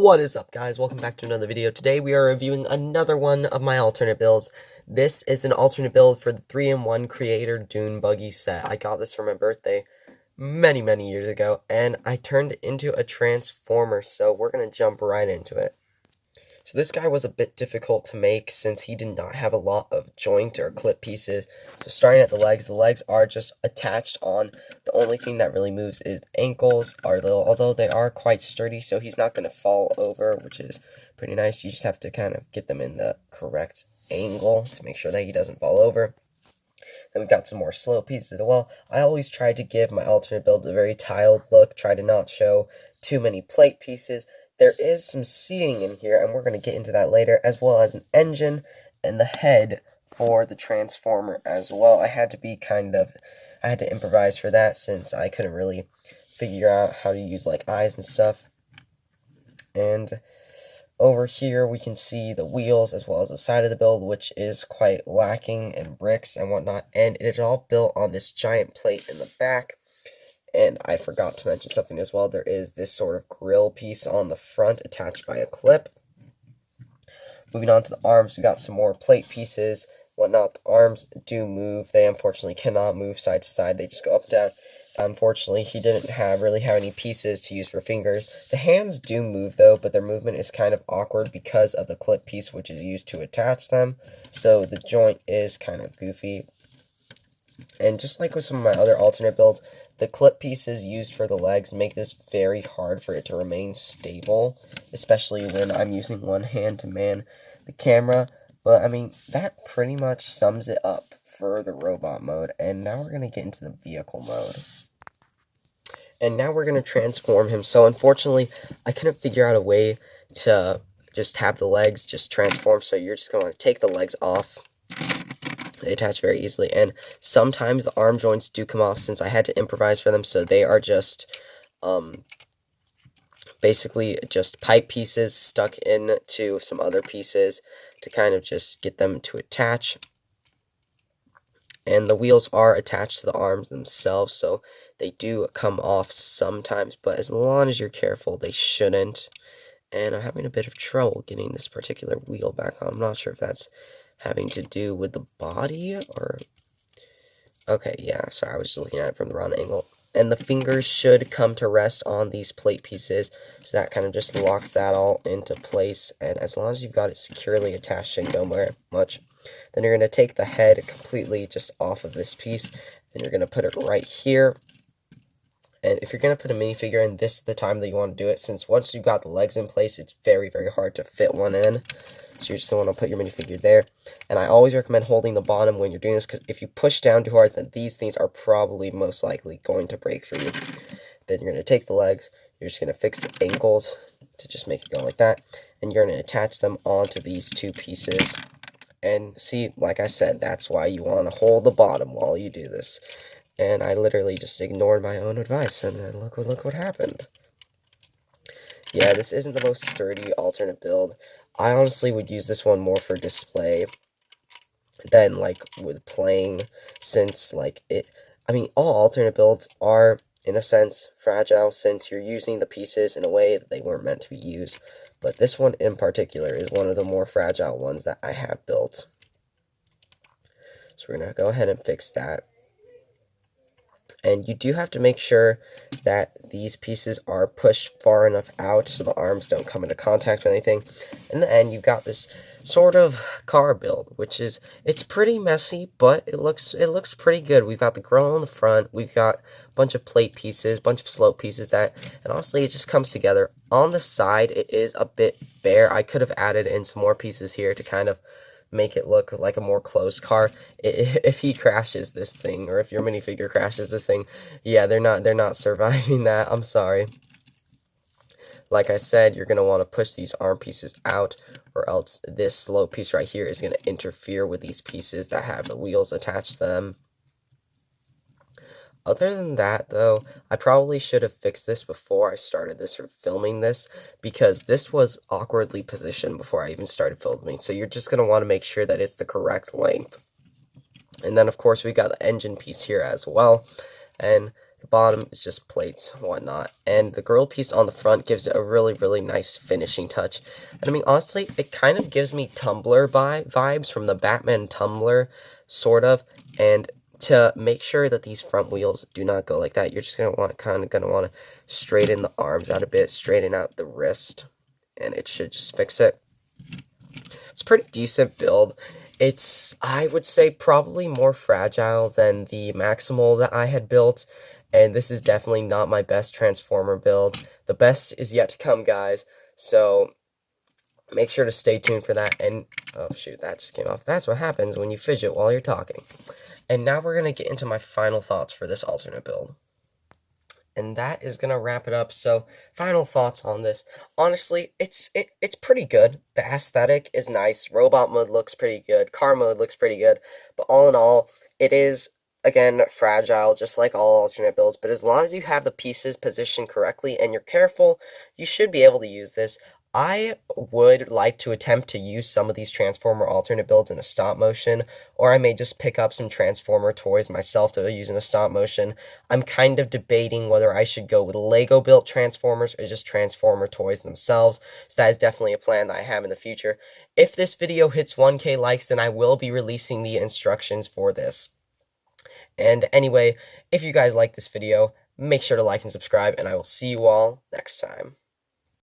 What is up, guys? Welcome back to another video. Today we are reviewing another one of my alternate builds. This is an alternate build for the 3-in-1 Creator Dune Buggy set. I got this for my birthday many years ago, and I turned it into a transformer, so we're going to jump right into it. So this guy was a bit difficult to make since he did not have a lot of joint or clip pieces. So starting at the legs are just attached on. The only thing that really moves is the ankles, although they are quite sturdy, so he's not going to fall over, which is pretty nice. You just have to kind of get them in the correct angle to make sure that he doesn't fall over. Then we've got some more slow pieces as well. I always try to give my alternate builds a very tiled look, try to not show too many plate pieces. There is some seating in here, and we're going to get into that later, as well as an engine and the head for the transformer as well. I had to improvise for that since I couldn't really figure out how to use like eyes and stuff. And over here we can see the wheels as well as the side of the build, which is quite lacking in bricks and whatnot, and it is all built on this giant plate in the back. And I forgot to mention something as well. There is this sort of grill piece on the front attached by a clip. Moving on to the arms, we got some more plate pieces, whatnot. The arms do move. They unfortunately cannot move side to side. They just go up and down. Unfortunately, he didn't really have any pieces to use for fingers. The hands do move though, but their movement is kind of awkward because of the clip piece which is used to attach them. So the joint is kind of goofy. And just like with some of my other alternate builds, the clip pieces used for the legs make this very hard for it to remain stable, especially when I'm using one hand to man the camera. But, I mean, that pretty much sums it up for the robot mode. And now we're going to get into the vehicle mode. And now we're going to transform him. So, unfortunately, I couldn't figure out a way to just have the legs just transform. So, you're just going to take the legs off. They attach very easily, and sometimes the arm joints do come off since I had to improvise for them, so they are just basically just pipe pieces stuck into some other pieces to kind of just get them to attach. And the wheels are attached to the arms themselves, so they do come off sometimes, but as long as you're careful, they shouldn't. And I'm having a bit of trouble getting this particular wheel back on. I'm not sure if that's having to do with the body or... Okay, yeah, sorry, I was just looking at it from the wrong angle. And the fingers should come to rest on these plate pieces, so that kind of just locks that all into place. And as long as you've got it securely attached, shouldn't go very much. Then you're going to take the head completely just off of this piece, and you're going to put it right here. And if you're going to put a minifigure in, this is the time that you want to do it, since once you've got the legs in place, it's very hard to fit one in. So you're just going to want to put your minifigure there. And I always recommend holding the bottom when you're doing this, because if you push down too hard, then these things are probably most likely going to break for you. Then you're going to take the legs, you're just going to fix the ankles to just make it go like that, and you're going to attach them onto these two pieces. And see, like I said, that's why you want to hold the bottom while you do this. And I literally just ignored my own advice, and then look what happened. Yeah, this isn't the most sturdy alternate build. I honestly would use this one more for display than, like, with playing, since, like, all alternate builds are, in a sense, fragile, since you're using the pieces in a way that they weren't meant to be used. But this one in particular is one of the more fragile ones that I have built. So we're going to go ahead and fix that. And you do have to make sure that these pieces are pushed far enough out so the arms don't come into contact with anything. In the end, you've got this sort of car build, which is, it's pretty messy, but it looks pretty good. We've got the grill on the front, we've got a bunch of plate pieces, bunch of slope pieces and honestly, it just comes together. On the side, it is a bit bare. I could have added in some more pieces here to kind of make it look like a more closed car. If he crashes this thing, or if your minifigure crashes this thing, yeah, they're not surviving that. I'm sorry. Like I said, you're going to want to push these arm pieces out, or else this slow piece right here is going to interfere with these pieces that have the wheels attached to them. Other than that, though, I probably should have fixed this before I started this or filming this, because this was awkwardly positioned before I even started filming. So you're just going to want to make sure that it's the correct length. And then, of course, we got the engine piece here as well. And The bottom is just plates and whatnot. And the grill piece on the front gives it a really, really nice finishing touch. And I mean, honestly, it kind of gives me Tumblr vibes from the Batman Tumblr, sort of. And to make sure that these front wheels do not go like that, you're just going to want to straighten the arms out a bit, straighten out the wrist, and it should just fix it. It's a pretty decent build. It's, I would say, probably more fragile than the Maximal that I had built, and this is definitely not my best Transformer build. The best is yet to come, guys, so make sure to stay tuned for that. And, oh shoot, that just came off. That's what happens when you fidget while you're talking. And now we're going to get into my final thoughts for this alternate build. And that is going to wrap it up. So, final thoughts on this. Honestly, it's pretty good. The aesthetic is nice. Robot mode looks pretty good. Car mode looks pretty good. But all in all, it is, again, fragile, just like all alternate builds. But as long as you have the pieces positioned correctly and you're careful, you should be able to use this. I would like to attempt to use some of these Transformer alternate builds in a stop motion, or I may just pick up some Transformer toys myself to use in a stop motion. I'm kind of debating whether I should go with Lego built Transformers or just Transformer toys themselves, so that is definitely a plan that I have in the future. If this video hits 1K likes, then I will be releasing the instructions for this. And anyway, if you guys like this video, make sure to like and subscribe, and I will see you all next time.